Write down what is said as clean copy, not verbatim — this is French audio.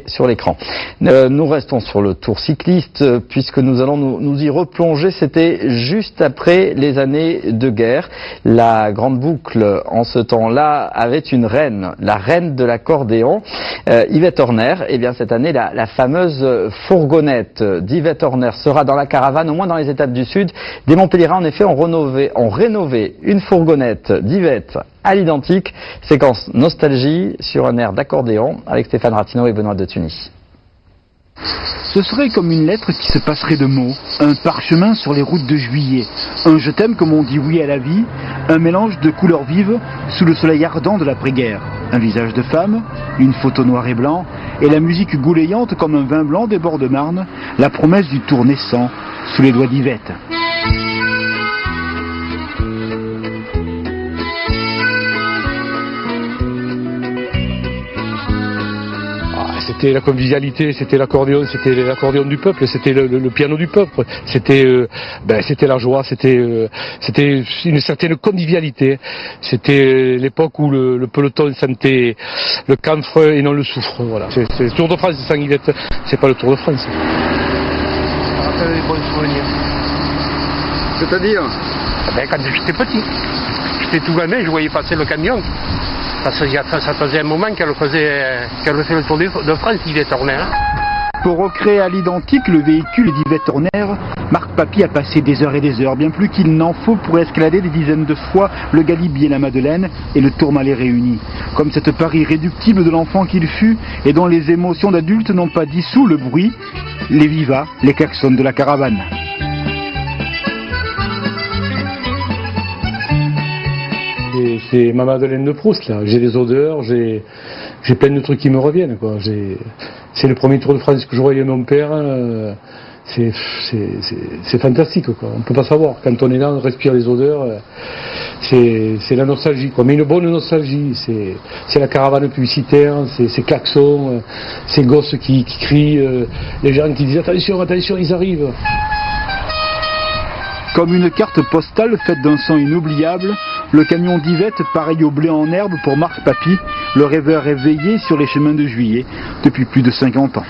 sur l'écran. Nous restons sur le Tour cycliste puisque nous allons nous y replonger. C'était juste après les années de guerre. La grande boucle en ce temps-là avait une reine, la reine de l'accordéon, Yvette Horner. Et bien cette année, la fameuse fourgonnette d'Yvette Horner sera dans la caravane, au moins dans les étapes du sud. Des Montpellierins en effet ont rénové une fourgonnette d'Yvette à l'identique. Séquence nostalgie sur un air d'accordéon avec Stéphane Ratineau et Benoît de Tunis. Ce serait comme une lettre qui se passerait de mots, un parchemin sur les routes de juillet, un je t'aime comme on dit oui à la vie, un mélange de couleurs vives sous le soleil ardent de l'après-guerre, un visage de femme, une photo noir et blanc, et la musique goulayante comme un vin blanc des bords de Marne, la promesse du tour naissant sous les doigts d'Yvette. C'était la convivialité, c'était l'accordéon du peuple, c'était le piano du peuple, c'était la joie, c'était une certaine convivialité. C'était l'époque où le peloton sentait le camphre et non le soufre. Voilà. C'est le Tour de France sans Yvette, c'est pas le Tour de France. Ça rappelle des bons souvenirs. C'est-à-dire Quand j'étais petit, j'étais tout gamin, je voyais passer le camion. Ça faisait un moment qu'elle faisait le Tour de France, Yvette Horner. Pour recréer à l'identique le véhicule d'Yvette Horner, Marc Papy a passé des heures et des heures, bien plus qu'il n'en faut pour escalader des dizaines de fois le Galibier, la Madeleine et le Tourmalet réunis. Comme cette part irréductible de l'enfant qu'il fut et dont les émotions d'adulte n'ont pas dissous le bruit, les vivas, les klaxons de la caravane. C'est ma Madeleine de Proust là, j'ai des odeurs, j'ai plein de trucs qui me reviennent quoi. C'est le premier Tour de France que je voyais mon père, c'est fantastique quoi. On peut pas savoir, quand on est là, on respire les odeurs, c'est la nostalgie quoi, mais une bonne nostalgie, c'est la caravane publicitaire, ces klaxons, ces gosses qui crient, les gens qui disent attention, attention, ils arrivent. Comme une carte postale faite d'un son inoubliable, le camion d'Yvette pareil au blé en herbe pour Marc Papy, le rêveur éveillé sur les chemins de juillet depuis plus de 50 ans.